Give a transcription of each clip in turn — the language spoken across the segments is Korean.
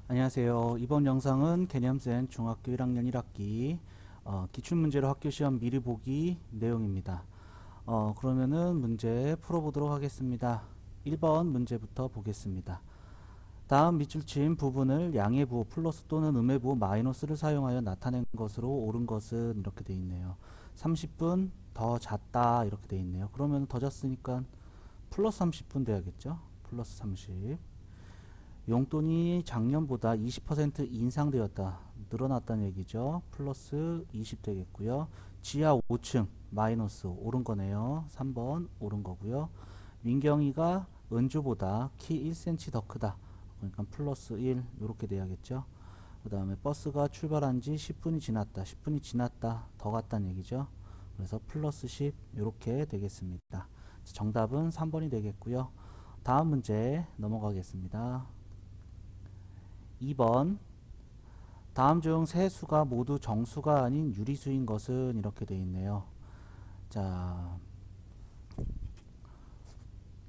안녕하세요. 이번 영상은 개념센 중학교 1학년 1학기 기출문제로 학교시험 미리 보기 내용입니다. 그러면은 문제 풀어보도록 하겠습니다. 1번 문제부터 보겠습니다. 다음 밑줄친 부분을 양의 부호 플러스 또는 음의 부호 마이너스를 사용하여 나타낸 것으로 옳은 것은 이렇게 돼 있네요. 30분 더 잤다 이렇게 돼 있네요. 그러면 더 잤으니까 플러스 30분 돼야겠죠. 플러스 30. 용돈이 작년보다 20% 인상되었다. 늘어났다는 얘기죠. 플러스 20 되겠고요. 지하 5층 마이너스 옳은 거네요. 3번 옳은 거고요. 민경이가 은주보다 키 1cm 더 크다. 그러니까 플러스 1 이렇게 돼야겠죠. 그 다음에 버스가 출발한 지 10분이 지났다. 10분이 지났다. 더 갔다는 얘기죠. 그래서 플러스 10 이렇게 되겠습니다. 정답은 3번이 되겠고요. 다음 문제 넘어가겠습니다. 2번 다음 중 세 수가 모두 정수가 아닌 유리수인 것은 이렇게 되어 있네요. 자,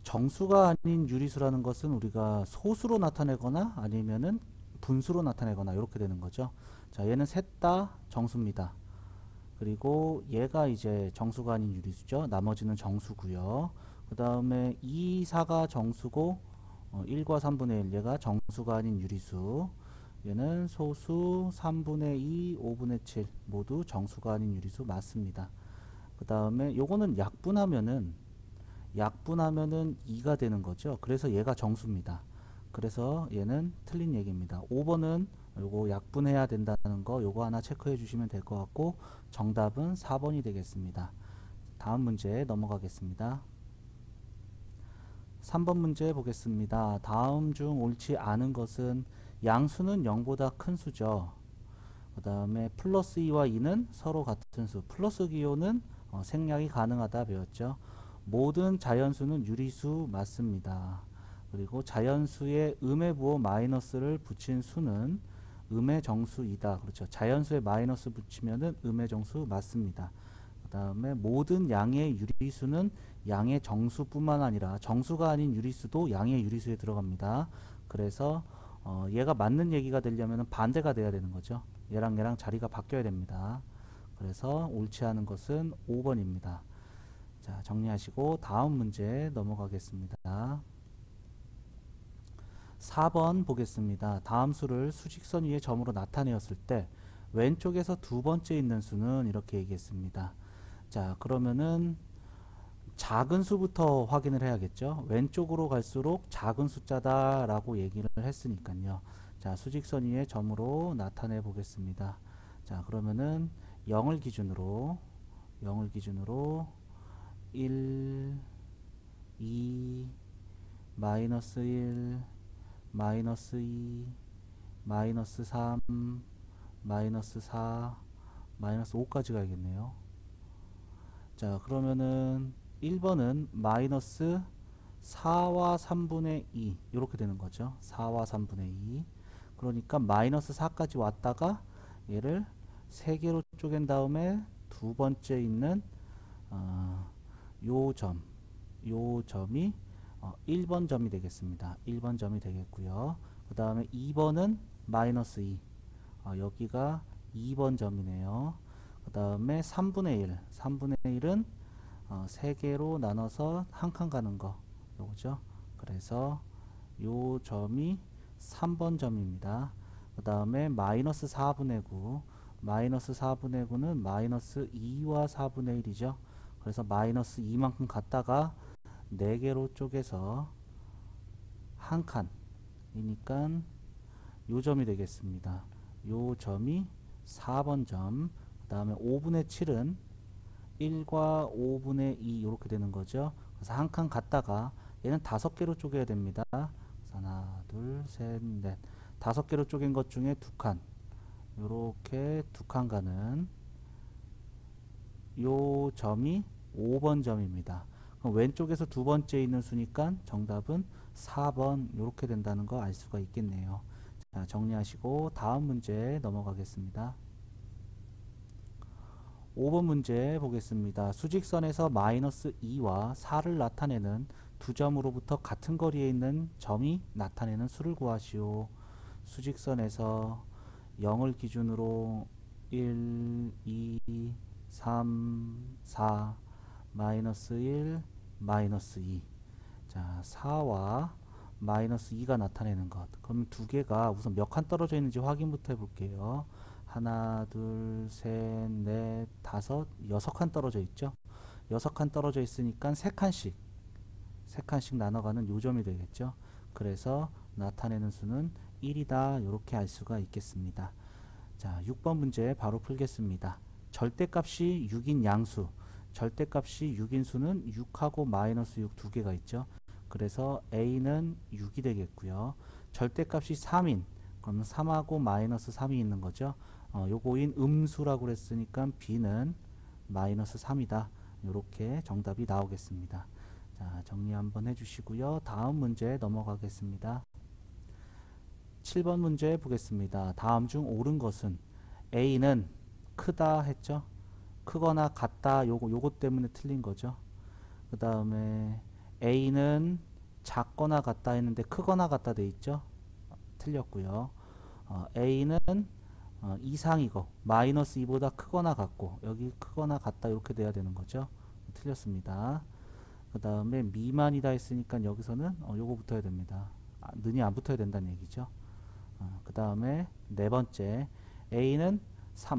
정수가 아닌 유리수라는 것은 우리가 소수로 나타내거나 아니면은 분수로 나타내거나 이렇게 되는 거죠. 자, 얘는 셋 다 정수입니다. 그리고 얘가 이제 정수가 아닌 유리수죠. 나머지는 정수고요. 그 다음에 2, 4가 정수고 1과 3분의 1 얘가 정수가 아닌 유리수. 얘는 소수 3분의 2, 5분의 7 모두 정수가 아닌 유리수 맞습니다. 그 다음에 요거는 약분하면은 2가 되는 거죠. 그래서 얘가 정수입니다. 그래서 얘는 틀린 얘기입니다. 5번은 요거 약분해야 된다는 거 요거 하나 체크해 주시면 될 것 같고 정답은 4번이 되겠습니다. 다음 문제 넘어가겠습니다. 3번 문제 보겠습니다. 다음 중 옳지 않은 것은 양수는 0보다 큰 수죠. 그 다음에 플러스 2와 2는 서로 같은 수. 플러스 기호는 생략이 가능하다 배웠죠. 모든 자연수는 유리수 맞습니다. 그리고 자연수에 음의 부호 마이너스를 붙인 수는 음의 정수이다. 그렇죠. 자연수에 마이너스 붙이면은 음의 정수 맞습니다. 그 다음에 모든 양의 유리수는 양의 정수뿐만 아니라 정수가 아닌 유리수도 양의 유리수에 들어갑니다. 그래서 얘가 맞는 얘기가 되려면 반대가 돼야 되는 거죠. 얘랑 얘랑 자리가 바뀌어야 됩니다. 그래서 옳지 않은 것은 5번입니다. 자, 정리하시고 다음 문제 넘어가겠습니다. 4번 보겠습니다. 다음 수를 수직선 위의 점으로 나타내었을 때 왼쪽에서 두 번째 있는 수는 이렇게 얘기했습니다. 자, 그러면은 작은 수부터 확인을 해야겠죠. 왼쪽으로 갈수록 작은 숫자다 라고 얘기를 했으니까요. 자, 수직선 위의 점으로 나타내 보겠습니다. 자, 그러면은 0을 기준으로 1, 2, 마이너스 1, 마이너스 2, 마이너스 3, 마이너스 4, 마이너스 5까지 가야겠네요. 자, 그러면은 1번은 마이너스 4와 3분의 2 이렇게 되는 거죠. 4와 3분의 2. 그러니까 마이너스 4까지 왔다가 얘를 3개로 쪼갠 다음에 두 번째 있는 요 점이 1번 점이 되겠습니다. 1번 점이 되겠고요. 그 다음에 2번은 마이너스 2. 여기가 2번 점이네요. 그 다음에 3분의 1은 3개로 나눠서 한 칸 가는 거 요거죠. 그래서 요 점이 3번 점입니다. 그 다음에 마이너스 4분의 9 는 마이너스 2와 4분의 1이죠. 그래서 마이너스 2만큼 갔다가 4개로 쪼개서 한 칸이니까 요 점이 되겠습니다. 요 점이 4번 점. 그 다음에 5분의 7은 1과 5분의 2 이렇게 되는 거죠. 그래서 한 칸 갔다가 얘는 5개로 쪼개야 됩니다. 하나, 둘, 셋, 넷. 5개로 쪼갠 것 중에 2칸. 요렇게 2칸 가는 요 점이 5번 점입니다. 그럼 왼쪽에서 두 번째 있는 수니까 정답은 4번 요렇게 된다는 거 알 수가 있겠네요. 자, 정리하시고 다음 문제 넘어가겠습니다. 5번 문제 보겠습니다. 수직선에서 마이너스 2와 4를 나타내는 두 점으로부터 같은 거리에 있는 점이 나타내는 수를 구하시오. 수직선에서 0을 기준으로 1, 2, 3, 4, 마이너스 1, 마이너스 2. 자, 4와 마이너스 2가 나타내는 것. 그러면 두 개가 우선 몇 칸 떨어져 있는지 확인부터 해볼게요. 하나, 둘, 셋, 넷, 다섯, 6칸 떨어져 있죠. 6칸 떨어져 있으니까 세 칸씩 나눠가는 요점이 되겠죠. 그래서 나타내는 수는 1이다. 이렇게 알 수가 있겠습니다. 자, 6번 문제 바로 풀겠습니다. 절대값이 6인 양수. 절대값이 6인 수는 6하고 마이너스 6 두 개가 있죠. 그래서 A는 6이 되겠고요. 절대값이 3인, 그러면 3하고 마이너스 3이 있는 거죠. 요거인 음수라고 그랬으니까 B는 마이너스 3이다. 이렇게 정답이 나오겠습니다. 자, 정리 한번 해주시고요. 다음 문제 넘어가겠습니다. 7번 문제 보겠습니다. 다음 중 옳은 것은 A는 크다 했죠. 크거나 같다, 요거 때문에 틀린 거죠. 그 다음에 A는 작거나 같다 했는데 크거나 같다 돼 있죠. 틀렸고요. A는 이상이고 마이너스 2보다 크거나 같고, 여기 크거나 같다 이렇게 돼야 되는 거죠. 틀렸습니다. 그 다음에 미만이다 했으니까 여기서는 요거 붙어야 됩니다. 는이 안 붙어야 된다는 얘기죠. 그 다음에 네 번째, A는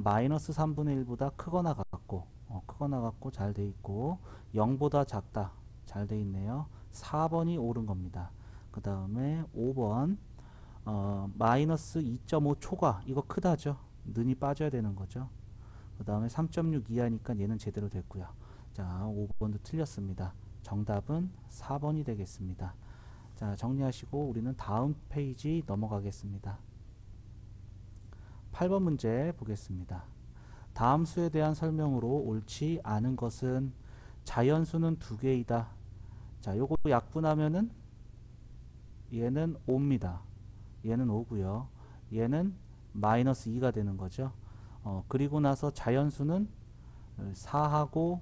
마이너스 3분의 1보다 크거나 같고 잘 돼 있고 0보다 작다 잘 돼 있네요. 4번이 옳은 겁니다. 그 다음에 5번, 마이너스 2.5 초과, 이거 크다죠. 는이 빠져야 되는 거죠. 그 다음에 3.6 이하니까 얘는 제대로 됐고요. 자, 5번도 틀렸습니다. 정답은 4번이 되겠습니다. 자, 정리하시고 우리는 다음 페이지 넘어가겠습니다. 8번 문제 보겠습니다. 다음 수에 대한 설명으로 옳지 않은 것은 자연수는 두 개이다. 자, 요거 약분하면은 얘는 5입니다. 얘는 5고요. 얘는 마이너스 2가 되는 거죠. 그리고 나서 자연수는 4하고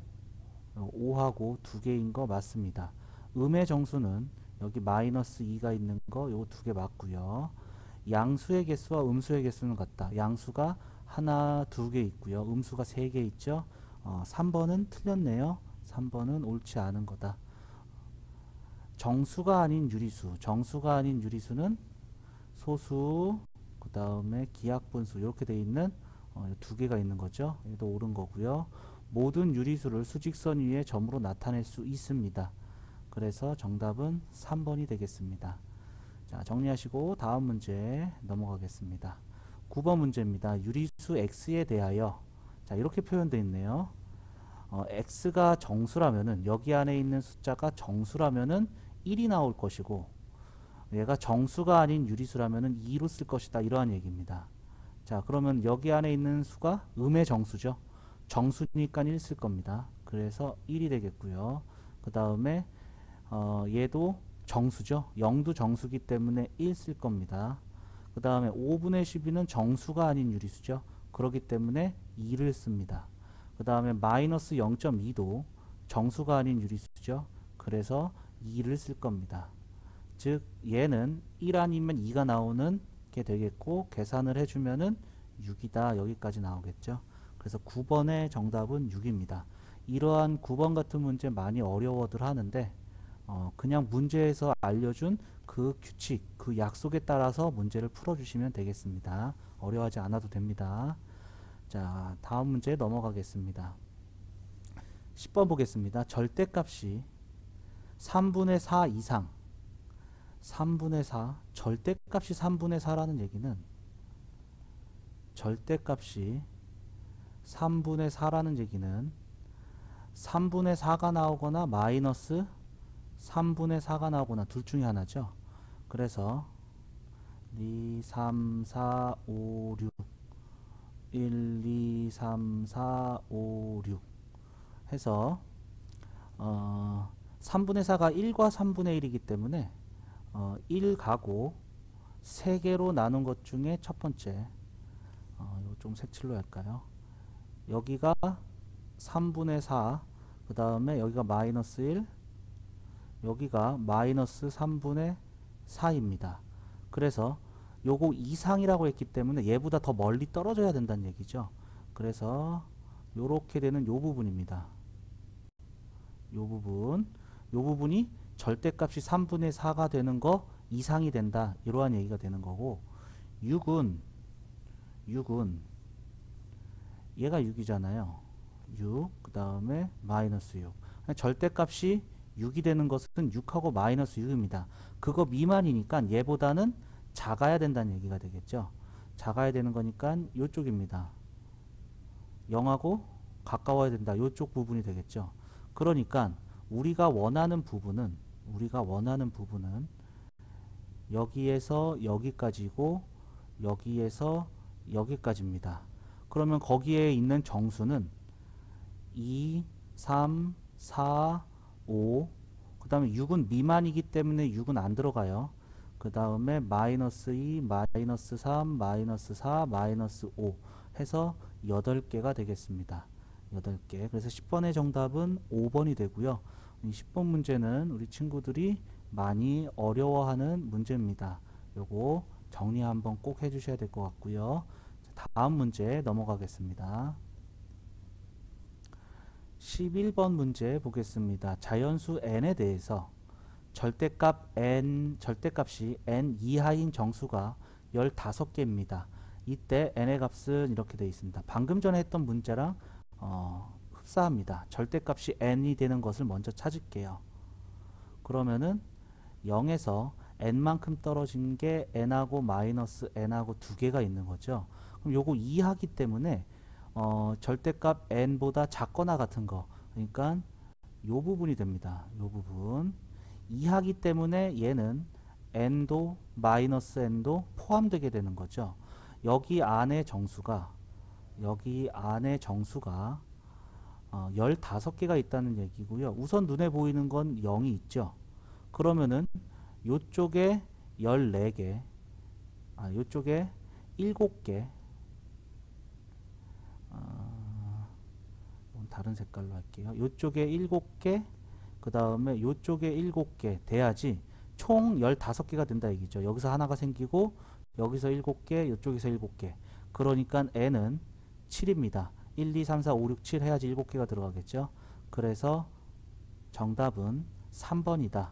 5하고 두 개인 거 맞습니다. 음의 정수는 여기 마이너스 2가 있는 거 요거 두 개 맞고요. 양수의 개수와 음수의 개수는 같다. 양수가 하나, 두 개 있고요. 음수가 세 개 있죠. 3번은 틀렸네요. 3번은 옳지 않은 거다. 정수가 아닌 유리수. 정수가 아닌 유리수는 소수, 그 다음에 기하분수 이렇게 돼 있는 두 개가 있는 거죠. 얘도 옳은 거고요. 모든 유리수를 수직선 위에 점으로 나타낼 수 있습니다. 그래서 정답은 3번이 되겠습니다. 자, 정리하시고 다음 문제 넘어가겠습니다. 9번 문제입니다. 유리수 x에 대하여, 자, 이렇게 표현되어 있네요. x가 정수라면은, 여기 안에 있는 숫자가 정수라면은 1이 나올 것이고, 얘가 정수가 아닌 유리수라면은 2로 쓸 것이다. 이러한 얘기입니다. 자, 그러면 여기 안에 있는 수가 음의 정수죠. 정수니까 1 쓸 겁니다. 그래서 1이 되겠고요. 그 다음에 얘도 정수죠. 0도 정수기 때문에 1 쓸 겁니다. 그 다음에 5분의 12는 정수가 아닌 유리수죠. 그렇기 때문에 2를 씁니다. 그 다음에 마이너스 0.2도 정수가 아닌 유리수죠. 그래서 2를 쓸 겁니다. 즉 얘는 1 아니면 2가 나오는 게 되겠고, 계산을 해주면은 6이다. 여기까지 나오겠죠. 그래서 9번의 정답은 6입니다. 이러한 9번 같은 문제 많이 어려워들 하는데, 그냥 문제에서 알려준 그 규칙, 그 약속에 따라서 문제를 풀어주시면 되겠습니다. 어려워하지 않아도 됩니다. 자, 다음 문제 넘어가겠습니다. 10번 보겠습니다. 절대값이 3분의 4 이상, 3분의 4, 절대값이 3분의 4라는 얘기는, 절대값이 3분의 4라는 얘기는 3분의 4가 나오거나 마이너스 3분의 4가 나오거나 둘 중에 하나죠. 그래서 2, 3, 4, 5, 6 1, 2, 3, 4, 5, 6 해서 3분의 4가 1과 3분의 1이기 때문에 1 가고 3개로 나눈 것 중에 첫 번째, 이거 좀 색칠로 할까요? 여기가 3분의 4, 그 다음에 여기가 마이너스 1, 여기가 마이너스 3분의 4입니다. 그래서 요거 이상이라고 했기 때문에 얘보다 더 멀리 떨어져야 된다는 얘기죠. 그래서 요렇게 되는 요 부분입니다. 요 부분이 절대값이 3분의 4가 되는 거 이상이 된다. 이러한 얘기가 되는 거고 6은 얘가 6이잖아요. 6, 그 다음에 마이너스 6. 절대값이 6이 되는 것은 6하고 마이너스 6입니다. 그거 미만이니까 얘보다는 작아야 된다는 얘기가 되겠죠. 작아야 되는 거니까 이쪽입니다. 0하고 가까워야 된다. 이쪽 부분이 되겠죠. 그러니까 우리가 원하는 부분은 여기에서 여기까지고 여기에서 여기까지입니다. 그러면 거기에 있는 정수는 2, 3, 4, 5, 그 다음에 6은 미만이기 때문에 6은 안 들어가요. 그 다음에 마이너스 2, 마이너스 3, 마이너스 4, 마이너스 5 해서 8개가 되겠습니다. 8개. 그래서 10번의 정답은 5번이 되고요. 이 10번 문제는 우리 친구들이 많이 어려워하는 문제입니다. 요거 정리 한번 꼭 해주셔야 될 것 같고요. 다음 문제 넘어가겠습니다. 11번 문제 보겠습니다. 자연수 n에 대해서 절대값이 n 이하인 정수가 15개입니다. 이때 n의 값은 이렇게 되어 있습니다. 방금 전에 했던 문제랑 흡사합니다. 절대값이 n이 되는 것을 먼저 찾을게요. 그러면은 0에서 n만큼 떨어진 게 n하고 마이너스 n하고 두 개가 있는 거죠. 그럼 요거 이하기 때문에 절대값 n보다 작거나 같은 거, 그러니까 요 부분이 됩니다. 요 부분 이하기 때문에 얘는 n도 마이너스 n도 포함되게 되는 거죠. 여기 안에 정수가 15개가 있다는 얘기고요. 우선 눈에 보이는 건 0이 있죠. 그러면은 요쪽에 14개, 요쪽에 7개, 다른 색깔로 할게요. 요쪽에 7개, 그 다음에 요쪽에 7개 돼야지 총 15개가 된다 얘기죠. 여기서 하나가 생기고 여기서 7개, 요쪽에서 7개. 그러니까 n은 7입니다. 1, 2, 3, 4, 5, 6, 7 해야지 7개가 들어가겠죠. 그래서 정답은 3번이다.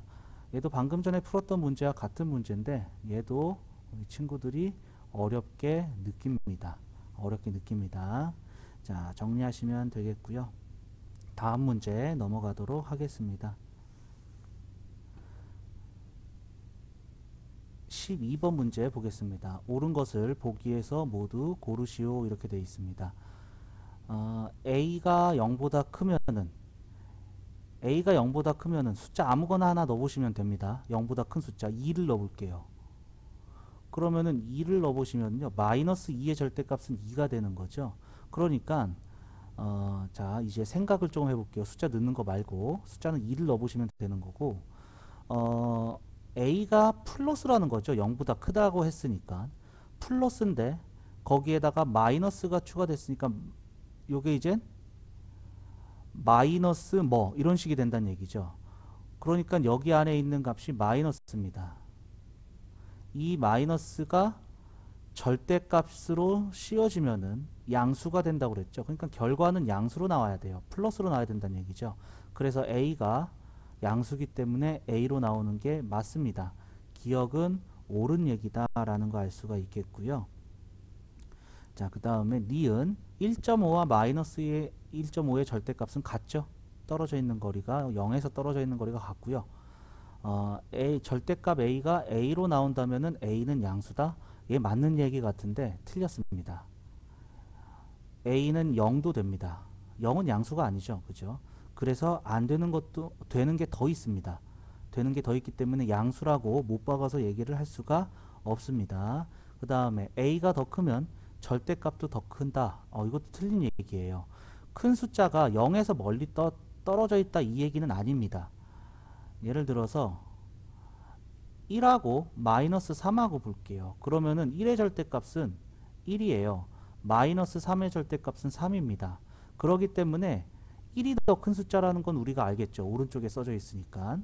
얘도 방금 전에 풀었던 문제와 같은 문제인데 얘도 우리 친구들이 어렵게 느낍니다. 자, 정리하시면 되겠고요. 다음 문제 넘어가도록 하겠습니다. 12번 문제 보겠습니다. 옳은 것을 보기에서 모두 고르시오 이렇게 되어 있습니다. A가 0보다 크면은 숫자 아무거나 하나 넣어보시면 됩니다. 0보다 큰 숫자 2를 넣어볼게요. 그러면은 2를 넣어보시면요. 마이너스 2의 절대값은 2가 되는 거죠. 그러니까 자 이제 생각을 좀 해볼게요. 숫자 넣는 거 말고 숫자는 2를 넣어보시면 되는 거고 A가 플러스라는 거죠. 0보다 크다고 했으니까 플러스인데 거기에다가 마이너스가 추가됐으니까 요게 이제 마이너스 뭐 이런 식이 된다는 얘기죠. 그러니까 여기 안에 있는 값이 마이너스입니다. 이 마이너스가 절대값으로 씌워지면은 양수가 된다고 그랬죠. 그러니까 결과는 양수로 나와야 돼요. 플러스로 나와야 된다는 얘기죠. 그래서 A가 양수기 때문에 A로 나오는 게 맞습니다. 기억은 옳은 얘기다 라는 거 알 수가 있겠고요. 자, 그 다음에 니은 1.5와 마이너스 1.5의 절대값은 같죠. 떨어져 있는 거리가 0에서 떨어져 있는 거리가 같고요. 절대값 A가 A로 나온다면은 A는 양수다. 얘 맞는 얘기 같은데 틀렸습니다. A는 0도 됩니다. 0은 양수가 아니죠. 그죠? 그래서 안 되는 것도 되는 게 더 있습니다. 되는 게 더 있기 때문에 양수라고 못 박아서 얘기를 할 수가 없습니다. 그 다음에 A가 더 크면 절대값도 더 큰다. 이것도 틀린 얘기예요. 큰 숫자가 0에서 멀리 떨어져 있다 이 얘기는 아닙니다. 예를 들어서 1하고 마이너스 3하고 볼게요. 그러면은 1의 절대값은 1이에요. 마이너스 3의 절대값은 3입니다. 그렇기 때문에 1이 더 큰 숫자라는 건 우리가 알겠죠. 오른쪽에 써져 있으니까.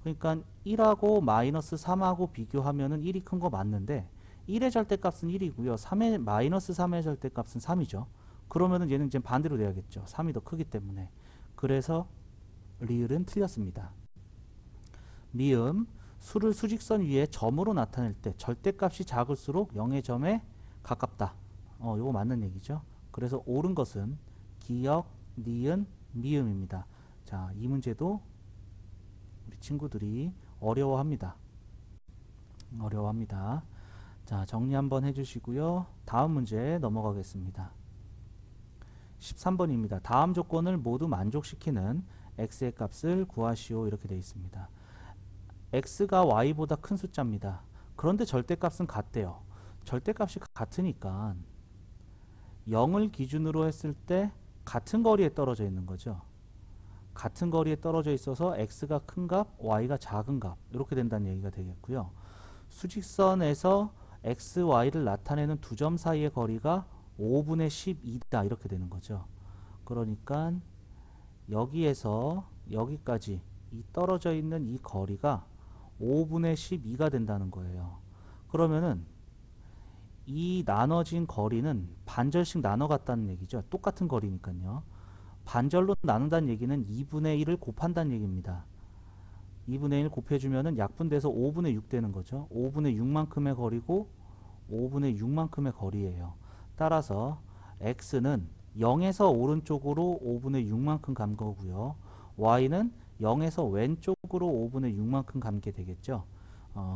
그러니까 1하고 마이너스 3하고 비교하면은 1이 큰 거 맞는데 1의 절대값은 1이고요. 3의 마이너스 3의 절대값은 3이죠. 그러면은 얘는 이제 반대로 돼야겠죠. 3이 더 크기 때문에. 그래서 리을은 틀렸습니다. 미음, 수를 수직선 위에 점으로 나타낼 때 절대값이 작을수록 0의 점에 가깝다. 요거 맞는 얘기죠. 그래서 옳은 것은 기역, 니은, 미음입니다. 자, 이 문제도 우리 친구들이 어려워합니다. 어려워합니다. 자, 정리 한번 해주시고요. 다음 문제 넘어가겠습니다. 13번입니다. 다음 조건을 모두 만족시키는 x의 값을 구하시오. 이렇게 되어 있습니다. x가 y보다 큰 숫자입니다. 그런데 절대값은 같대요. 절대값이 같으니까 0을 기준으로 했을 때 같은 거리에 떨어져 있는 거죠. 같은 거리에 떨어져 있어서 x가 큰 값, y가 작은 값 이렇게 된다는 얘기가 되겠고요. 수직선에서 x, y를 나타내는 두 점 사이의 거리가 5분의 12다 이렇게 되는 거죠. 그러니까 여기에서 여기까지 이 떨어져 있는 이 거리가 5분의 12가 된다는 거예요. 그러면은 이 나눠진 거리는 반절씩 나눠갔다는 얘기죠. 똑같은 거리니까요. 반절로 나눈다는 얘기는 2분의 1을 곱한다는 얘기입니다. 2분의 1 곱해주면은 약분돼서 5분의 6 되는 거죠. 5분의 6만큼의 거리고 5분의 6만큼의 거리예요. 따라서 x는 0에서 오른쪽으로 5분의 6만큼 간 거고요. y는 0에서 왼쪽으로 5분의 6만큼 감게 되겠죠.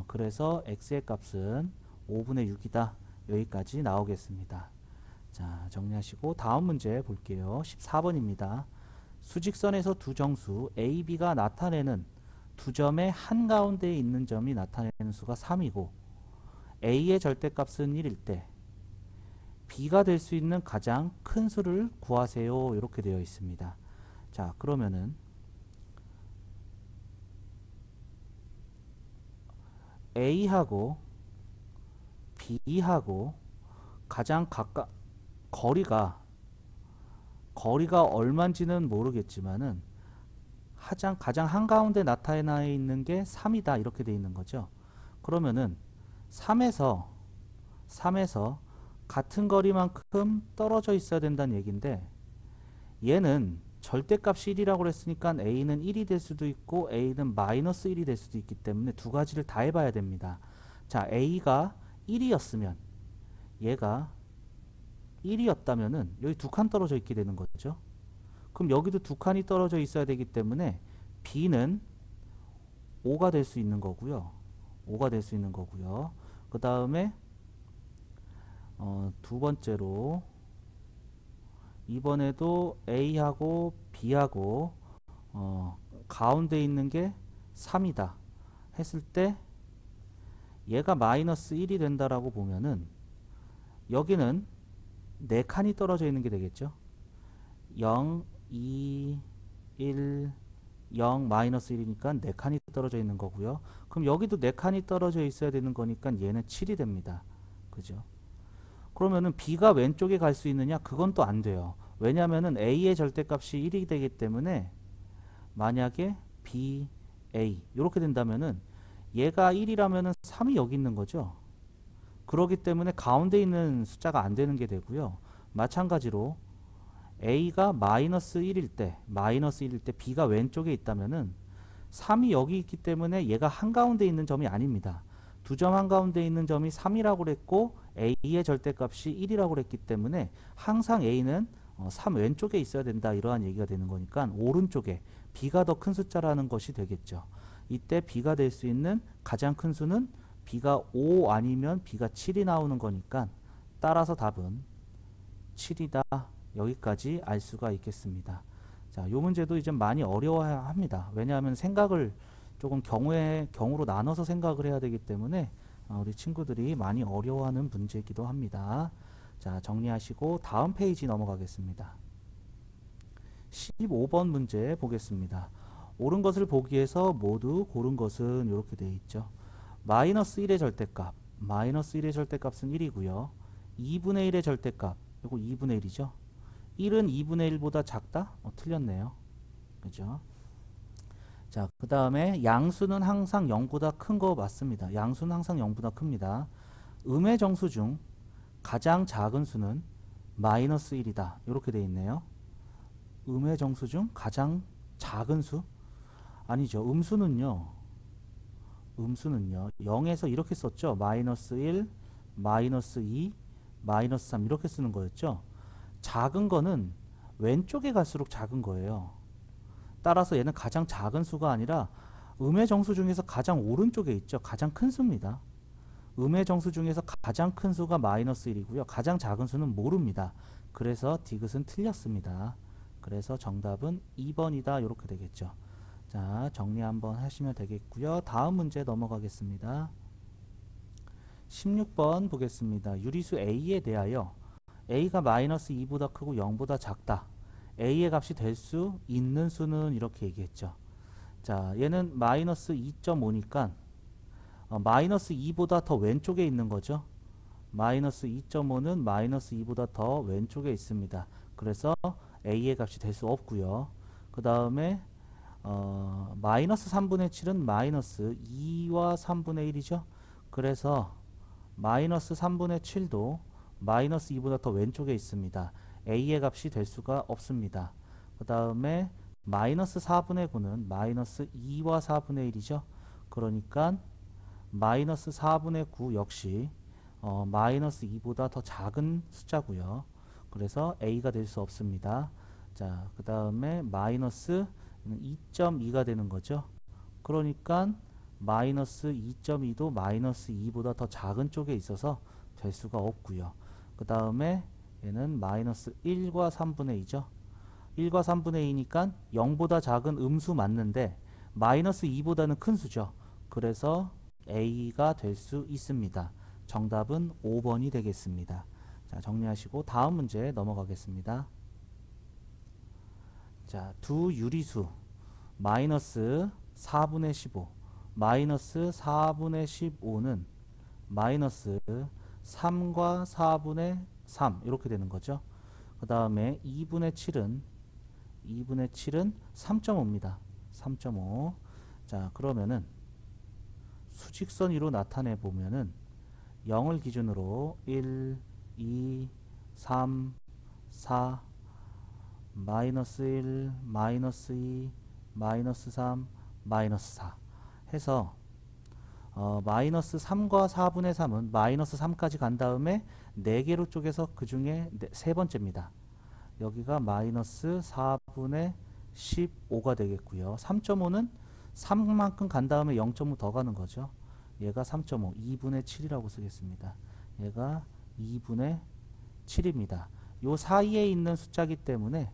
그래서 x의 값은 5분의 6이다. 여기까지 나오겠습니다. 자, 정리하시고 다음 문제 볼게요. 14번입니다. 수직선에서 두 정수 A, B가 나타내는 두 점의 한가운데에 있는 점이 나타내는 수가 3이고 A의 절대값은 1일 때 B가 될 수 있는 가장 큰 수를 구하세요. 이렇게 되어 있습니다. 자, 그러면은 A하고 B하고 가장 거리가 얼마인지는 모르겠지만은 가장 한가운데 나타나 있는 게 3이다 이렇게 돼 있는 거죠. 그러면은 3에서 같은 거리만큼 떨어져 있어야 된다는 얘기인데 얘는 절대값이 1이라고 그랬으니까 A는 1이 될 수도 있고 A는 마이너스 1이 될 수도 있기 때문에 두 가지를 다 해봐야 됩니다. 자, A가 1이었으면 얘가 1이었다면은 여기 두 칸 떨어져 있게 되는 거죠. 그럼 여기도 두 칸이 떨어져 있어야 되기 때문에 B는 5가 될 수 있는 거고요. 5가 될 수 있는 거고요. 그 다음에 두 번째로 이번에도 A하고 B하고 가운데 있는 게 3이다 했을 때 얘가 마이너스 1이 된다라고 보면은 여기는 4칸이 떨어져 있는 게 되겠죠. 0, 2, 1, 0, 마이너스 1이니까 4칸이 떨어져 있는 거고요. 그럼 여기도 4칸이 떨어져 있어야 되는 거니까 얘는 7이 됩니다. 그죠? 그러면은 B가 왼쪽에 갈 수 있느냐? 그건 또 안 돼요. 왜냐면은 A의 절대값이 1이 되기 때문에 만약에 B, A 이렇게 된다면은 얘가 1이라면은 3이 여기 있는 거죠. 그렇기 때문에 가운데 있는 숫자가 안 되는 게 되고요. 마찬가지로 A가 마이너스 1일 때 B가 왼쪽에 있다면은 3이 여기 있기 때문에 얘가 한가운데 있는 점이 아닙니다. 두 점 한가운데 있는 점이 3이라고 그랬고 A의 절대값이 1이라고 그랬기 때문에 항상 A는 3 왼쪽에 있어야 된다 이러한 얘기가 되는 거니까 오른쪽에 B가 더 큰 숫자라는 것이 되겠죠. 이때 B가 될 수 있는 가장 큰 수는 B가 5 아니면 B가 7이 나오는 거니까 따라서 답은 7이다. 여기까지 알 수가 있겠습니다. 자, 요 문제도 이제 많이 어려워합니다. 왜냐하면 생각을 조금 경우로 나눠서 생각을 해야 되기 때문에 우리 친구들이 많이 어려워하는 문제이기도 합니다. 자, 정리하시고 다음 페이지 넘어가겠습니다. 15번 문제 보겠습니다. 옳은 것을 보기 위해서 모두 고른 것은 이렇게 되어 있죠. 마이너스 1의 절대값, 마이너스 1의 절대값은 1이고요. 2분의 1의 절대값, 이거 2분의 1이죠. 1은 2분의 1보다 작다? 틀렸네요. 그죠? 자, 그 다음에 양수는 항상 0보다 큰 거 맞습니다. 양수는 항상 0보다 큽니다. 음의 정수 중 가장 작은 수는 마이너스 1이다. 이렇게 돼 있네요. 음의 정수 중 가장 작은 수? 아니죠. 음수는요. 0에서 이렇게 썼죠. 마이너스 1, 마이너스 2, 마이너스 3 이렇게 쓰는 거였죠. 작은 거는 왼쪽에 갈수록 작은 거예요. 따라서 얘는 가장 작은 수가 아니라 음의 정수 중에서 가장 오른쪽에 있죠. 가장 큰 수입니다. 음의 정수 중에서 가장 큰 수가 마이너스 1이고요. 가장 작은 수는 모릅니다. 그래서 디귿은 틀렸습니다. 그래서 정답은 2번이다. 이렇게 되겠죠. 자, 정리 한번 하시면 되겠고요. 다음 문제 넘어가겠습니다. 16번 보겠습니다. 유리수 A에 대하여 A가 마이너스 2보다 크고 0보다 작다. A의 값이 될 수 있는 수는 이렇게 얘기했죠. 자, 얘는 마이너스 2.5니까 마이너스 2보다 더 왼쪽에 있는 거죠. 마이너스 2.5는 마이너스 2보다 더 왼쪽에 있습니다. 그래서 A의 값이 될 수 없고요. 그 다음에 마이너스 3분의 7은 마이너스 2와 3분의 1이죠. 그래서 마이너스 3분의 7도 마이너스 2보다 더 왼쪽에 있습니다. A의 값이 될 수가 없습니다. 그 다음에 마이너스 4분의 9는 마이너스 2와 4분의 1이죠. 그러니까 마이너스 4분의 9 역시 마이너스 2보다 더 작은 숫자고요. 그래서 A가 될 수 없습니다. 자, 그 다음에 마이너스 2.2가 되는 거죠. 그러니까 마이너스 2.2도 마이너스 2보다 더 작은 쪽에 있어서 될 수가 없고요. 그 다음에 얘는 마이너스 1과 3분의 2죠. 1과 3분의 2니까 0보다 작은 음수 맞는데 마이너스 2보다는 큰 수죠. 그래서 A가 될 수 있습니다. 정답은 5번이 되겠습니다. 자, 정리하시고 다음 문제 넘어가겠습니다. 자, 두 유리수 마이너스 4분의 15 마이너스 4분의 15는 마이너스 3과 4분의 3 이렇게 되는 거죠. 그 다음에 2분의 7은 3.5입니다. 3.5. 자, 그러면은 수직선 위로 나타내 보면은 0을 기준으로 1, 2, 3, 4, 마이너스 1, 마이너스 2, 마이너스 3, 마이너스 4 해서 마이너스 3과 4분의 3은 마이너스 3까지 간 다음에 4개로 쪼개서 그 중에 세 번째입니다. 여기가 마이너스 4분의 15가 되겠고요. 3.5는 3만큼 간 다음에 0.5 더 가는 거죠. 얘가 3.5, 2분의 7이라고 쓰겠습니다. 얘가 2분의 7입니다. 요 사이에 있는 숫자기 때문에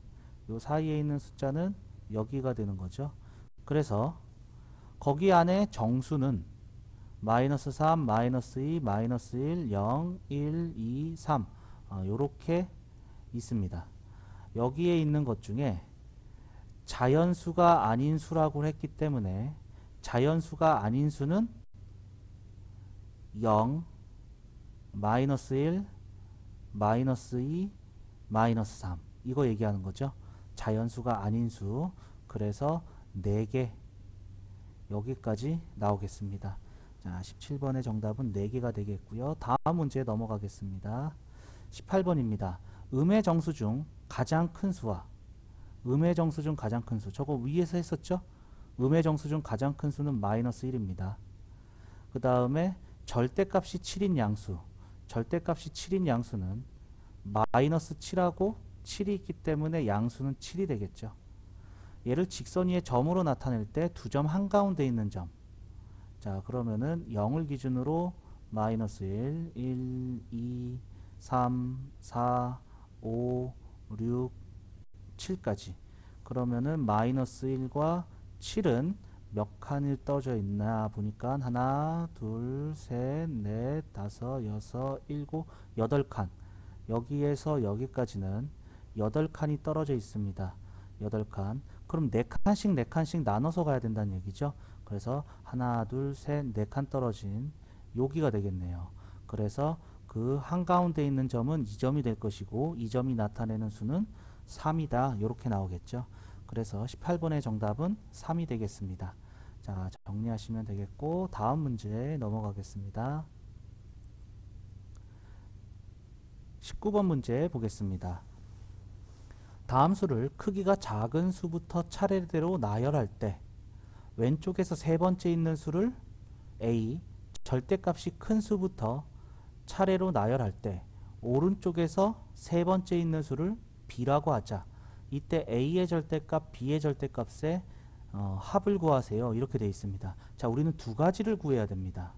요 사이에 있는 숫자는 여기가 되는 거죠. 그래서 거기 안에 정수는 마이너스 3, 마이너스 2, 마이너스 1, 0, 1, 2, 3 요렇게 있습니다. 여기에 있는 것 중에 자연수가 아닌 수라고 했기 때문에 자연수가 아닌 수는 0, 마이너스 1, 마이너스 2, 마이너스 3 이거 얘기하는 거죠. 자연수가 아닌 수. 그래서 4개 여기까지 나오겠습니다. 자, 17번의 정답은 4개가 되겠고요. 다음 문제 넘어가겠습니다. 18번입니다. 음의 정수 중 가장 큰 수와 음의 정수 중 가장 큰 수. 저거 위에서 했었죠? 음의 정수 중 가장 큰 수는 마이너스 1입니다. 그 다음에 절대값이 7인 양수. 절대값이 7인 양수는 마이너스 7하고 7이 있기 때문에 양수는 7이 되겠죠. 얘를 직선 위에 점으로 나타낼 때 두 점 한가운데 있는 점. 자, 그러면은 0을 기준으로 마이너스 1, 1, 2, 3, 4, 5, 6, 7까지. 그러면은 마이너스 1과 7은 몇 칸이 떨어져 있나 보니까 하나, 둘, 셋, 넷, 다섯, 여섯, 일곱, 8칸. 여기에서 여기까지는 8칸이 떨어져 있습니다. 8칸. 그럼 4칸씩 4칸씩 나눠서 가야 된다는 얘기죠. 그래서 하나, 둘, 셋, 4칸 떨어진 여기가 되겠네요. 그래서 그 한가운데 있는 점은 2점이 될 것이고 이 점이 나타내는 수는 3이다. 이렇게 나오겠죠. 그래서 18번의 정답은 3이 되겠습니다. 자, 정리하시면 되겠고 다음 문제 넘어가겠습니다. 19번 문제 보겠습니다. 다음 수를 크기가 작은 수부터 차례대로 나열할 때 왼쪽에서 세 번째 있는 수를 A, 절대값이 큰 수부터 차례로 나열할 때 오른쪽에서 세 번째 있는 수를 B라고 하자. 이때 A의 절대값, B의 절대값의 합을 구하세요. 이렇게 되어 있습니다. 자, 우리는 두 가지를 구해야 됩니다.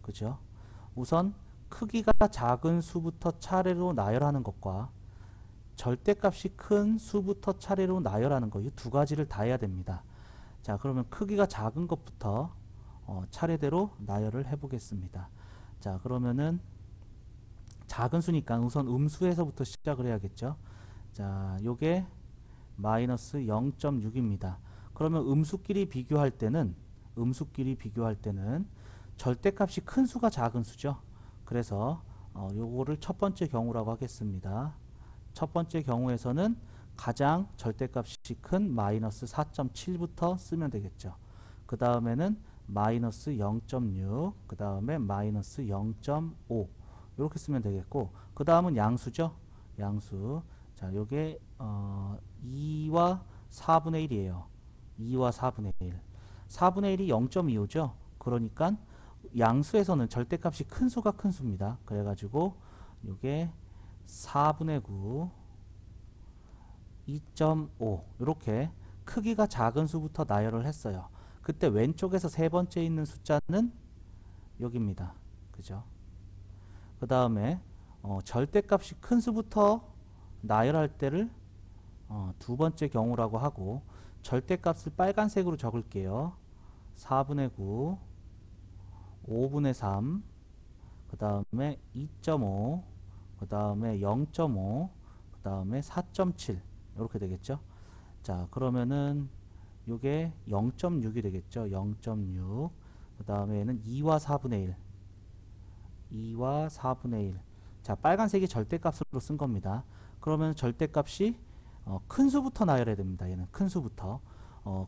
그죠? 우선 크기가 작은 수부터 차례로 나열하는 것과 절대값이 큰 수부터 차례로 나열하는 것, 이 두 가지를 다 해야 됩니다. 자, 그러면 크기가 작은 것부터 차례대로 나열을 해 보겠습니다. 자, 그러면은 작은 수니까 우선 음수에서부터 시작을 해야겠죠. 자, 요게 마이너스 0.6입니다. 그러면 음수끼리 비교할 때는 절대값이 큰 수가 작은 수죠. 그래서 요거를 첫 번째 경우라고 하겠습니다. 첫 번째 경우에서는 가장 절대값이 큰 마이너스 4.7부터 쓰면 되겠죠. 그 다음에는 마이너스 0.6, 그 다음에 마이너스 0.5 이렇게 쓰면 되겠고, 그 다음은 양수죠. 양수. 자, 요게 2와 4분의 1이에요. 2와 4분의 1. 4분의 1이 0.25죠. 그러니까 양수에서는 절대값이 큰 수가 큰 수입니다. 그래가지고 요게 4분의 9, 2.5 이렇게 크기가 작은 수부터 나열을 했어요. 그때 왼쪽에서 세 번째 있는 숫자는 여기입니다. 그죠? 그 다음에 절대값이 큰 수부터 나열할 때를 두 번째 경우라고 하고, 절대값을 빨간색으로 적을게요. 4분의 9, 5분의 3, 그 다음에 2.5, 그 다음에 0.5, 그 다음에 4.7 이렇게 되겠죠. 자, 그러면은 요게 0.6이 되겠죠. 0.6. 그 다음에는 2와 4분의 1. 2와 4분의 1. 자, 빨간색이 절대값으로 쓴 겁니다. 그러면 절대값이 큰 수부터 나열해야 됩니다. 얘는 큰 수부터.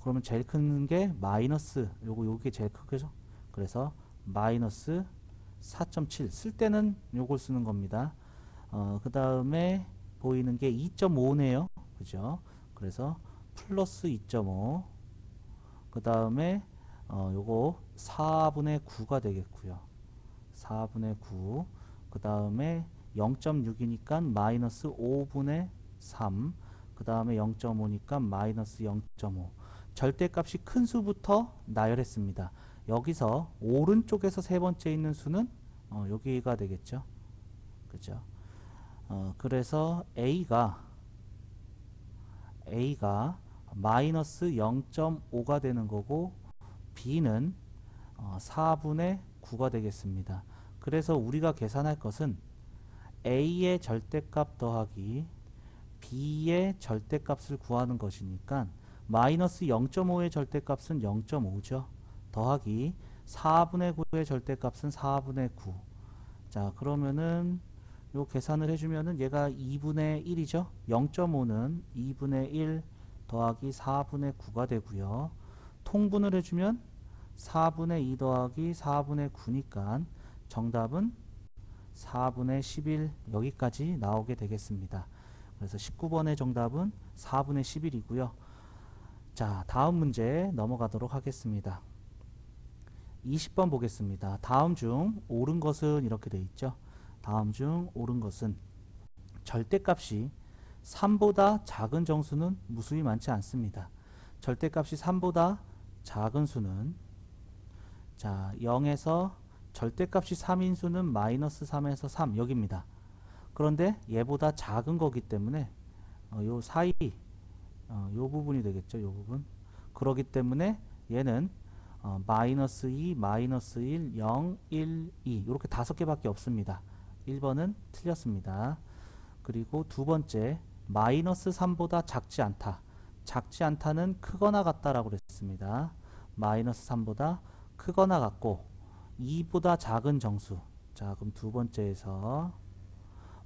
그러면 제일 큰 게 마이너스, 요게 제일 크죠. 그래서 마이너스 4.7 쓸 때는 요걸 쓰는 겁니다. 그 다음에 보이는 게 2.5네요. 그죠? 그래서 플러스 2.5. 그 다음에 요거 4분의 9가 되겠고요. 4분의 9. 그 다음에 0.6이니까 마이너스 5분의 3. 그 다음에 0.5니까 마이너스 0.5. 절대값이 큰 수부터 나열했습니다. 여기서 오른쪽에서 세 번째 있는 수는 여기가 되겠죠. 그죠? 그래서 A가 마이너스 0.5가 되는 거고, B는 4분의 9가 되겠습니다. 그래서 우리가 계산할 것은 A의 절대값 더하기 B의 절대값을 구하는 것이니까 마이너스 0.5의 절대값은 0.5죠. 더하기 4분의 9의 절대값은 4분의 9. 자, 그러면은 요 계산을 해주면은 얘가 2분의 1이죠. 0.5는 2분의 1 더하기 4분의 9가 되고요. 통분을 해주면 4분의 2 더하기 4분의 9니까 정답은 4분의 11 여기까지 나오게 되겠습니다. 그래서 19번의 정답은 4분의 11이고요. 자, 다음 문제 넘어가도록 하겠습니다. 20번 보겠습니다. 다음 중 옳은 것은 이렇게 돼 있죠. 다음 중 옳은 것은 절대값이 3보다 작은 정수는 무수히 많지 않습니다. 절대값이 3보다 작은 수는, 자, 0에서 절대값이 3인 수는 마이너스 3에서 3 여기입니다. 그런데 얘보다 작은 거기 때문에 요 사이 요 부분이 되겠죠. 요 부분. 그러기 때문에 얘는 마이너스 2, 마이너스 1, 0, 1, 2 이렇게 5개밖에 없습니다. 1번은 틀렸습니다. 그리고 두 번째, 마이너스 3보다 작지 않다. 작지 않다는 크거나 같다라고 그랬습니다. 마이너스 3보다 크거나 같고 2보다 작은 정수. 자, 그럼 두 번째에서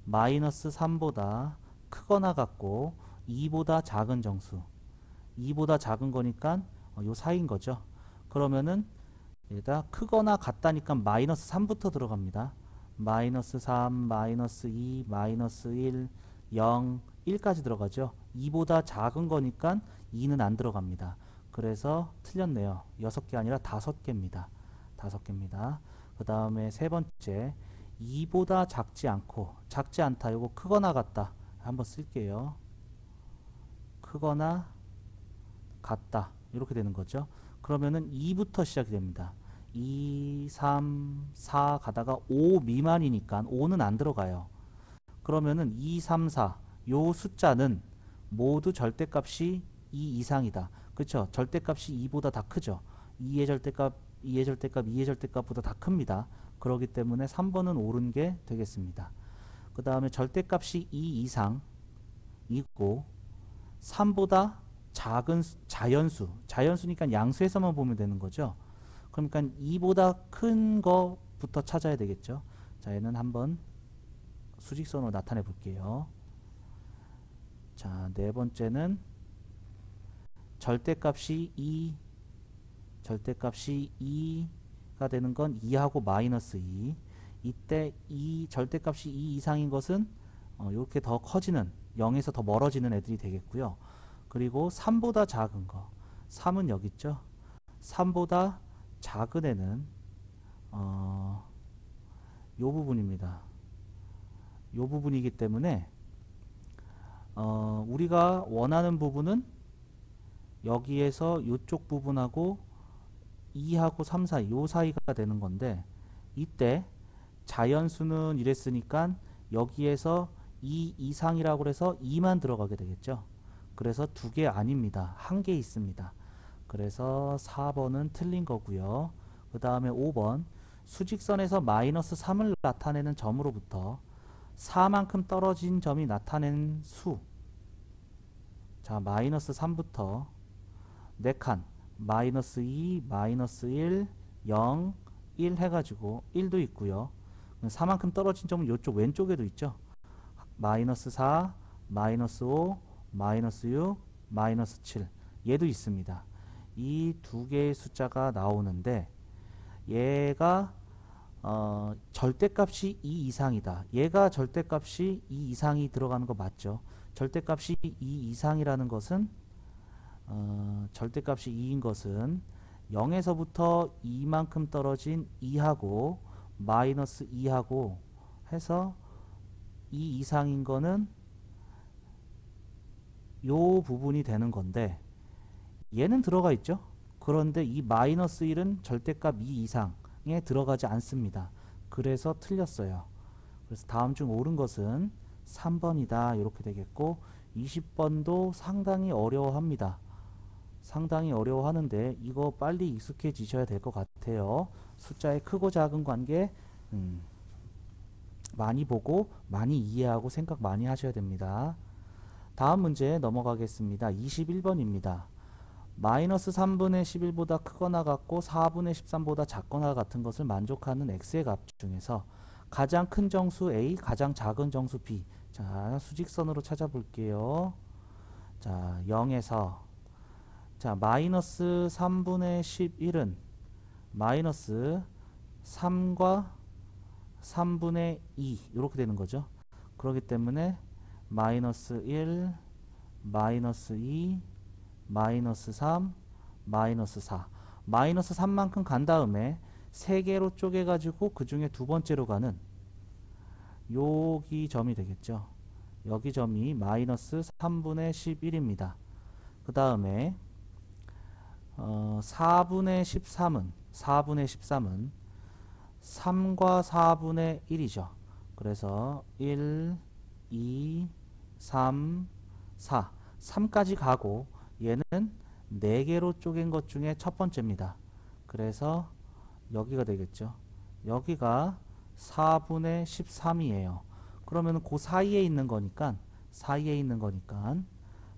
마이너스 3보다 크거나 같고 2보다 작은 정수. 2보다 작은 거니까 요 사이인 거죠. 그러면은 얘가 크거나 같다니까 마이너스 3부터 들어갑니다. 마이너스 3, 마이너스 2, 마이너스 1, 0, 1까지 들어가죠. 2보다 작은 거니까 2는 안 들어갑니다. 그래서 틀렸네요. 6개 아니라 5개입니다. 5개입니다. 그 다음에 세 번째, 2보다 작지 않고, 작지 않다. 요거 크거나 같다. 한번 쓸게요. 크거나 같다. 이렇게 되는 거죠. 그러면은 2부터 시작이 됩니다. 2, 3, 4 가다가 5 미만이니까 5는 안 들어가요. 그러면은 2, 3, 4 요 숫자는 모두 절대값이 2 이상이다. 그렇죠? 절대값이 2보다 다 크죠. 2의 절대값, 2의 절대값, 2의 절대값보다 다 큽니다. 그렇기 때문에 3번은 옳은 게 되겠습니다. 그 다음에 절대값이 2 이상이고 3보다 작은 자연수니까 양수에서만 보면 되는 거죠. 그러니까 2보다 큰 거부터 찾아야 되겠죠. 자, 얘는 한번 수직선으로 나타내 볼게요. 자, 네 번째는 절대값이 2가 되는 건 2하고 마이너스 2. 이때 절대값이 2 이상인 것은 이렇게 더 커지는 0에서 더 멀어지는 애들이 되겠고요. 그리고 3보다 작은 거 3은 여기 있죠. 3보다 작은 애는 요 부분입니다. 요 부분이기 때문에 우리가 원하는 부분은 여기에서 이쪽 부분하고 2하고 3 사이 요 사이가 되는 건데 이때 자연수는 이랬으니까 여기에서 2 이상이라고 해서 2만 들어가게 되겠죠. 그래서 2개 아닙니다. 1개 있습니다. 그래서 4번은 틀린 거고요. 그 다음에 5번 수직선에서 마이너스 3을 나타내는 점으로부터 4만큼 떨어진 점이 나타낸 수. 자, 마이너스 3부터 4칸 마이너스 2, 마이너스 1, 0, 1 해가지고 1도 있고요. 4만큼 떨어진 점은 이쪽 왼쪽에도 있죠. 마이너스 4, 마이너스 5, 마이너스 6, 마이너스 7 얘도 있습니다. 이 두 개의 숫자가 나오는데 얘가 절대값이 2 이상이다. 얘가 절대값이 2 이상이 들어가는 거 맞죠? 절대값이 2 이상이라는 것은 절대값이 2인 것은 0에서부터 2만큼 떨어진 2하고 마이너스 2하고 해서 2 이상인 거는 요 부분이 되는 건데 얘는 들어가 있죠. 그런데 이 마이너스 1은 절대값 2 이상에 들어가지 않습니다. 그래서 틀렸어요. 그래서 다음 중 옳은 것은 3번이다. 이렇게 되겠고 20번도 상당히 어려워합니다. 상당히 어려워하는데 이거 빨리 익숙해지셔야 될 것 같아요. 숫자의 크고 작은 관계 많이 보고 많이 이해하고 생각 많이 하셔야 됩니다. 다음 문제 넘어가겠습니다. 21번입니다. 마이너스 3분의 11보다 크거나 같고 4분의 13보다 작거나 같은 것을 만족하는 x의 값 중에서 가장 큰 정수 a, 가장 작은 정수 b. 자, 수직선으로 찾아볼게요. 자, 0에서 자, 마이너스 3분의 11은 마이너스 3과 3분의 2 이렇게 되는 거죠. 그렇기 때문에 마이너스 1, 마이너스 2, 마이너스 3, 마이너스 4 마이너스 3만큼 간 다음에 3개로 쪼개가지고 그 중에 두 번째로 가는 여기 점이 되겠죠. 여기 점이 마이너스 3분의 11입니다. 그 다음에 4분의 13은 3과 4분의 1이죠. 그래서 1, 2, 3, 4 3까지 가고 얘는 4개로 쪼갠 것 중에 첫 번째입니다. 그래서 여기가 되겠죠. 여기가 4분의 13이에요. 그러면 그 사이에 있는 거니까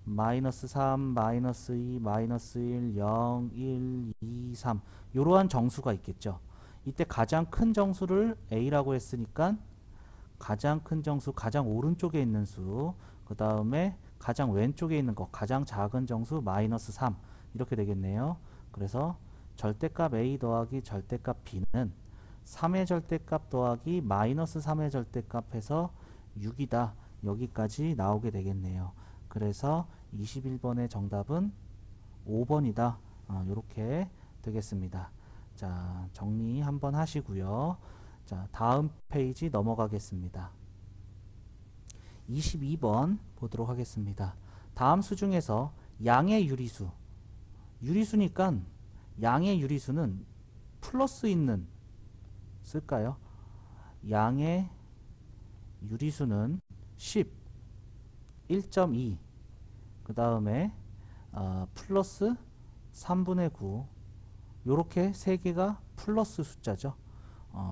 마이너스 3, 마이너스 2, 마이너스 1, 0, 1, 2, 3 이러한 정수가 있겠죠. 이때 가장 큰 정수를 A라고 했으니까 가장 큰 정수, 가장 오른쪽에 있는 수, 그 다음에 가장 왼쪽에 있는 거 가장 작은 정수 마이너스 3 이렇게 되겠네요. 그래서 절대값 a 더하기 절대값 b는 3의 절대값 더하기 마이너스 3의 절대값 해서 6이다. 여기까지 나오게 되겠네요. 그래서 21번의 정답은 5번이다. 이렇게 되겠습니다. 자, 정리 한번 하시고요. 자, 다음 페이지 넘어가겠습니다. 22번 보도록 하겠습니다. 다음 수 중에서 양의 유리수, 유리수니까 양의 유리수는 플러스 있는 쓸까요? 양의 유리수는 10, 1.2, 그 다음에 플러스 3분의 9 요렇게 세 개가 플러스 숫자죠.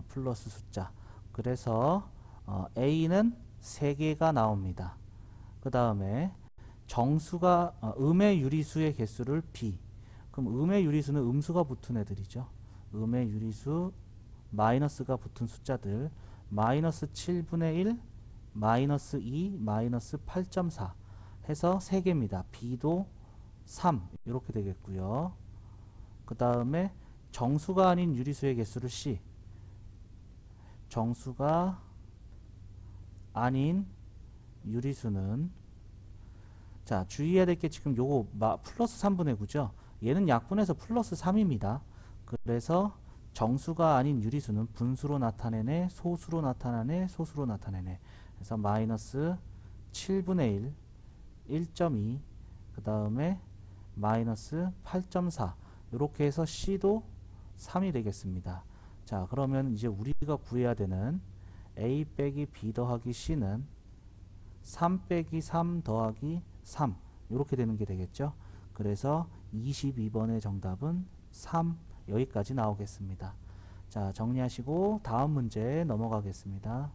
플러스 숫자. 그래서 A는 3개가 나옵니다. 그 다음에 정수가 음의 유리수의 개수를 B. 그럼 음의 유리수는 음수가 붙은 애들이죠. 음의 유리수 마이너스가 붙은 숫자들 마이너스 7분의 1, 마이너스 2, 마이너스 8.4 해서 3개입니다. B도 3 이렇게 되겠고요. 그 다음에 정수가 아닌 유리수의 개수를 C. 정수가 아닌 유리수는 자 주의해야 될 게 지금 요거 플러스 3분의 9죠. 얘는 약분해서 플러스 3입니다. 그래서 정수가 아닌 유리수는 분수로 나타내네, 소수로 나타나네, 소수로 나타내네. 그래서 마이너스 7분의 1, 1.2, 그 다음에 마이너스 8.4 이렇게 해서 C도 3이 되겠습니다. 자 그러면 이제 우리가 구해야 되는 A 빼기 B 더하기 C는 3 빼기 3 더하기 3 이렇게 되는 게 되겠죠. 그래서 22번의 정답은 3 여기까지 나오겠습니다. 자 정리하시고 다음 문제 넘어가겠습니다.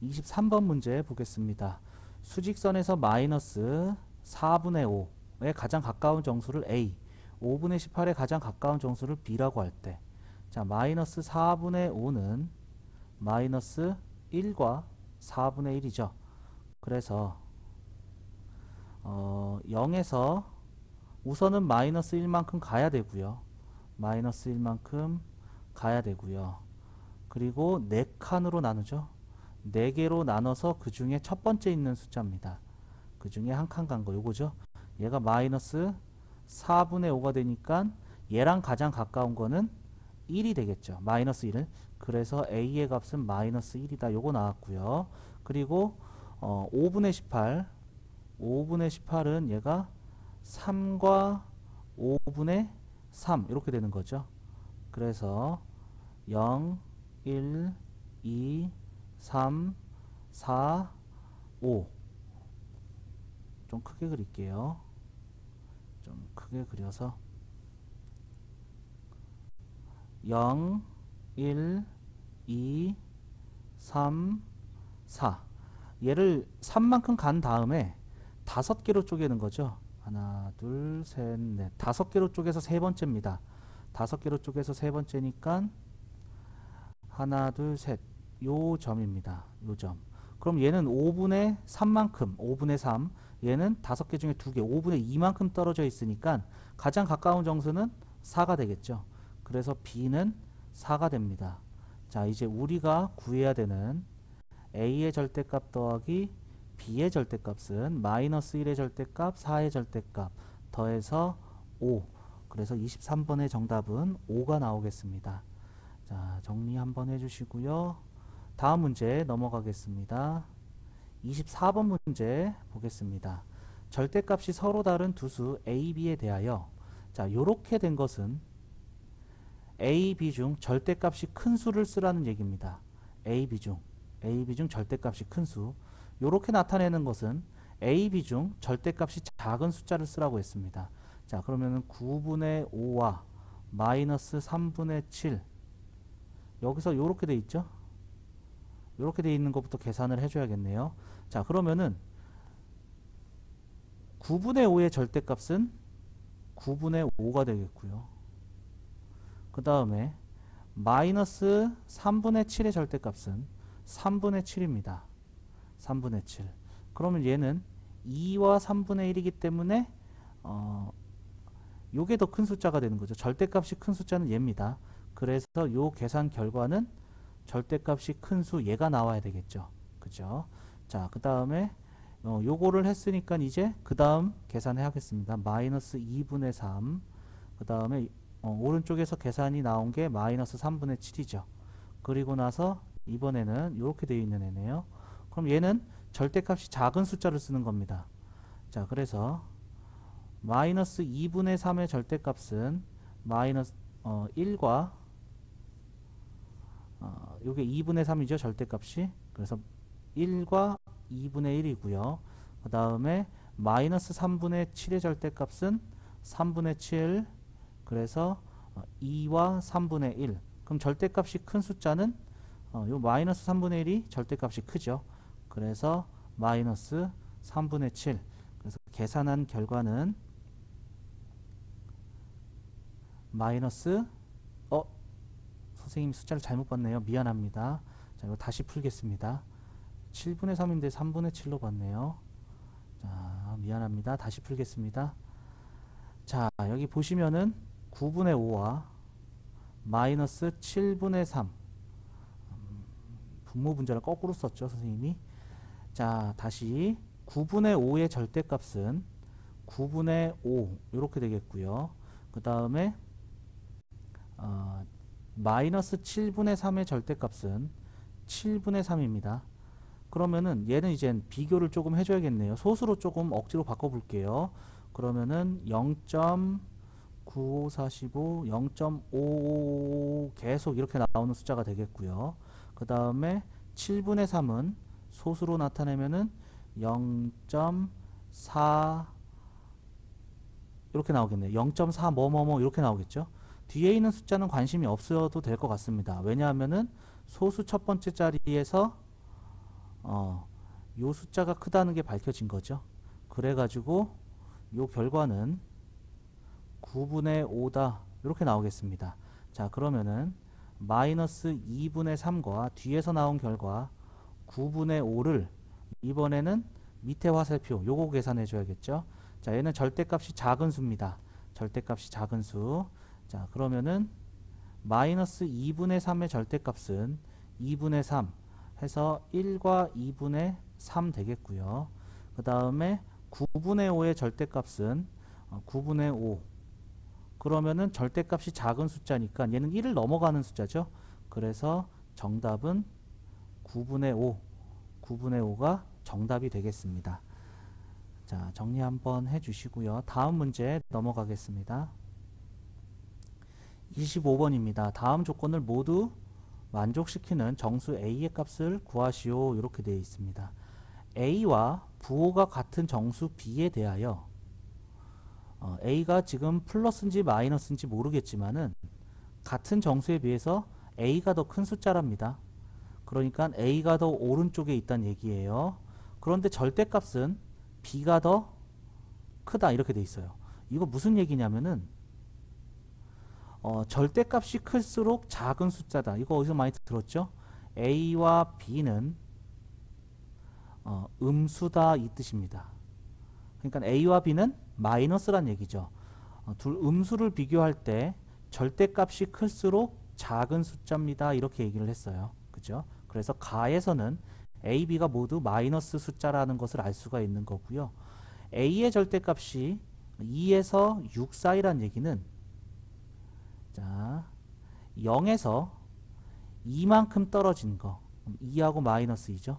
23번 문제 보겠습니다. 수직선에서 마이너스 4분의 5에 가장 가까운 정수를 A, 5분의 18에 가장 가까운 정수를 B라고 할 때, 자 마이너스 4분의 5는 마이너스 1과 4분의 1이죠. 그래서 0에서 우선은 마이너스 1만큼 가야 되고요. 마이너스 1만큼 가야 되고요. 그리고 4칸으로 나누죠. 4개로 나눠서 그 중에 첫 번째 있는 숫자입니다. 그 중에 한 칸 간 거 요거죠. 얘가 마이너스 4분의 5가 되니까 얘랑 가장 가까운 거는 1이 되겠죠. 마이너스 1을. 그래서 A의 값은 마이너스 1이다. 요거 나왔고요. 그리고 5분의 18 5분의 18은 얘가 3과 5분의 3 이렇게 되는 거죠. 그래서 0, 1, 2, 3, 4, 5 좀 크게 그릴게요. 좀 크게 그려서 0, 1, 2, 3, 4 얘를 3만큼 간 다음에 5개로 쪼개는 거죠. 하나, 둘, 셋, 넷. 5개로 쪼개서 세 번째입니다. 5개로 쪼개서 세 번째니까 하나, 둘, 셋. 요 점입니다. 요 점. 그럼 얘는 5분의 3만큼, 5분의 3. 얘는 5개 중에 2개, 5분의 2만큼 떨어져 있으니까 가장 가까운 정수는 4가 되겠죠. 그래서 B는 4가 됩니다. 자, 이제 우리가 구해야 되는 A의 절대값 더하기 B의 절대값은 마이너스 1의 절대값, 4의 절대값 더해서 5. 그래서 23번의 정답은 5가 나오겠습니다. 자, 정리 한번 해주시고요. 다음 문제 넘어가겠습니다. 24번 문제 보겠습니다. 절대값이 서로 다른 두 수 A, B에 대하여 자, 요렇게 된 것은 A, B 중 절대값이 큰 수를 쓰라는 얘기입니다. A, B 중 절대값이 큰 수. 요렇게 나타내는 것은 A, B 중 절대값이 작은 숫자를 쓰라고 했습니다. 자, 그러면은 9분의 5와 마이너스 3분의 7 여기서 요렇게 돼 있죠? 요렇게 돼 있는 것부터 계산을 해줘야겠네요. 자, 그러면은 9분의 5의 절대값은 9분의 5가 되겠고요. 그 다음에 마이너스 3분의 7의 절대값은 3분의 7입니다. 3분의 7. 그러면 얘는 2와 3분의 1이기 때문에 요게 더 큰 숫자가 되는 거죠. 절대값이 큰 숫자는 얘입니다. 그래서 요 계산 결과는 절대값이 큰 수 얘가 나와야 되겠죠. 그죠? 자, 그 다음에 요거를 했으니까 이제 그 다음 계산해 하겠습니다. 마이너스 2분의 3. 그 다음에 오른쪽에서 계산이 나온 게 마이너스 3분의 7이죠. 그리고 나서 이번에는 이렇게 되어 있는 애네요. 그럼 얘는 절대값이 작은 숫자를 쓰는 겁니다. 자, 그래서 마이너스 2분의 3의 절대값은 마이너스 1과 요게 2분의 3이죠. 절대값이. 그래서 1과 2분의 1이고요. 그 다음에 마이너스 3분의 7의 절대값은 3분의 7. 그래서 2와 3분의 1. 그럼 절대값이 큰 숫자는 요 마이너스 3분의 1이 절대값이 크죠. 그래서 마이너스 3분의 7. 그래서 계산한 결과는 마이너스 선생님이 숫자를 잘못 봤네요. 미안합니다. 자, 이거 다시 풀겠습니다. 7분의 3인데 3분의 7로 봤네요. 자, 미안합니다. 다시 풀겠습니다. 자, 여기 보시면은 9분의 5와 마이너스 7분의 3 분모 분자를 거꾸로 썼죠, 선생님이. 자, 다시 9분의 5의 절대값은 9분의 5 이렇게 되겠고요. 그 다음에 마이너스 7분의 3의 절대값은 7분의 3입니다. 그러면은 얘는 이제 비교를 조금 해줘야겠네요. 소수로 조금 억지로 바꿔볼게요. 그러면은 0.9545, 0.5 계속 이렇게 나오는 숫자가 되겠고요. 그 다음에 7분의 3은 소수로 나타내면은 0.4 이렇게 나오겠네요. 0.4 뭐뭐뭐 이렇게 나오겠죠. 뒤에 있는 숫자는 관심이 없어도 될 것 같습니다. 왜냐하면은 소수 첫 번째 자리에서 요 숫자가 크다는 게 밝혀진 거죠. 그래가지고 요 결과는 9분의 5다 이렇게 나오겠습니다. 자, 그러면은 마이너스 2분의 3과 뒤에서 나온 결과 9분의 5를 이번에는 밑에 화살표 요거 계산해 줘야겠죠. 자, 얘는 절대값이 작은 수입니다. 절대값이 작은 수. 자, 그러면은 마이너스 2분의 3의 절대값은 2분의 3 해서 1과 2분의 3 되겠고요. 그 다음에 9분의 5의 절대값은 9분의 5. 그러면은 절대값이 작은 숫자니까 얘는 1을 넘어가는 숫자죠. 그래서 정답은 9분의 5. 9분의 5가 정답이 되겠습니다. 자, 정리 한번 해주시고요. 다음 문제 넘어가겠습니다. 25번입니다. 다음 조건을 모두 만족시키는 정수 A의 값을 구하시오. 이렇게 되어 있습니다. A와 부호가 같은 정수 B에 대하여 A가 지금 플러스인지 마이너스인지 모르겠지만은 같은 정수에 비해서 A가 더 큰 숫자랍니다. 그러니까 A가 더 오른쪽에 있다는 얘기예요. 그런데 절대값은 B가 더 크다 이렇게 돼 있어요. 이거 무슨 얘기냐면은 절대값이 클수록 작은 숫자다. 이거 어디서 많이 들었죠? A와 B는 음수다 이 뜻입니다. 그러니까 A와 B는 마이너스란 얘기죠. 둘 음수를 비교할 때 절대값이 클수록 작은 숫자입니다. 이렇게 얘기를 했어요. 그죠? 그래서 가에서는 A, B가 모두 마이너스 숫자라는 것을 알 수가 있는 거고요. A의 절대값이 2에서 6 사이란 얘기는 자, 0에서 2만큼 떨어진 거 2하고 마이너스 2죠.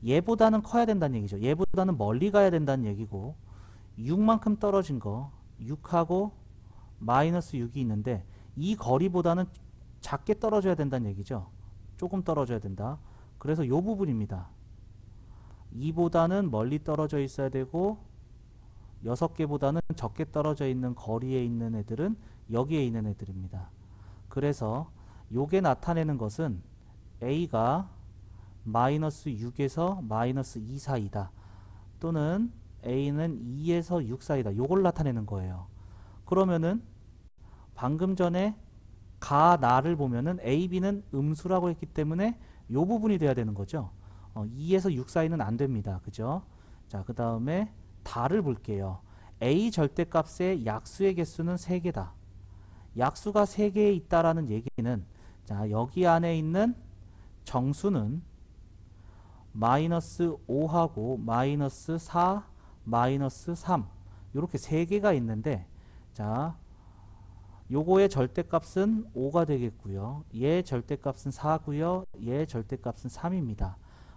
얘보다는 커야 된다는 얘기죠. 얘보다는 멀리 가야 된다는 얘기고 6만큼 떨어진 거 6하고 마이너스 6이 있는데 이 거리보다는 작게 떨어져야 된다는 얘기죠. 조금 떨어져야 된다. 그래서 이 부분입니다. 2보다는 멀리 떨어져 있어야 되고 6개보다는 적게 떨어져 있는 거리에 있는 애들은 여기에 있는 애들입니다. 그래서 요게 나타내는 것은 A가 마이너스 6에서 마이너스 2 사이다. 또는 A는 2에서 6 사이다. 요걸 나타내는 거예요. 그러면은 방금 전에 가, 나를 보면은 A, B는 음수라고 했기 때문에 요 부분이 돼야 되는 거죠. 2에서 6 사이는 안 됩니다. 그죠? 자, 그 다음에 다를 볼게요. a 절대값의 약수의 개수는 3개다. 약수가 3개 있다라는 얘기는, 자, 여기 안에 있는 정수는 마이너스 5하고 마이너스 4, 마이너스 3 이렇게 3개가 있는데, 자, 요거의 절대값은 5가 되겠고요. 얘 절대값은 4고요. 얘 절대값은 3입니다.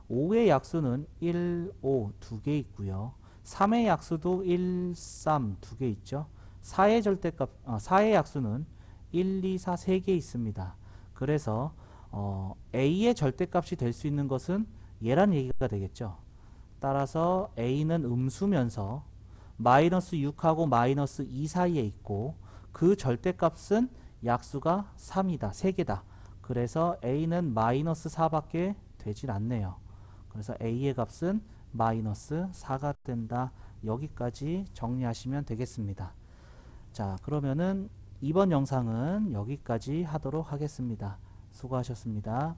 5의 약수는 1, 5 두 개 있고요. 3의 약수도 1, 3 두 개 있죠. 4의 약수는 1, 2, 4 세 개 있습니다. 그래서 A의 절대값이 될 수 있는 것은 얘란 얘기가 되겠죠. 따라서 A는 음수면서 마이너스 6하고 마이너스 2 사이에 있고, 그 절대값은 약수가 3이다. 3개다. 그래서 A는 마이너스 4밖에 되질 않네요. 그래서 A의 값은 마이너스 4가 된다. 여기까지 정리하시면 되겠습니다. 자, 그러면은 이번 영상은 여기까지 하도록 하겠습니다. 수고하셨습니다.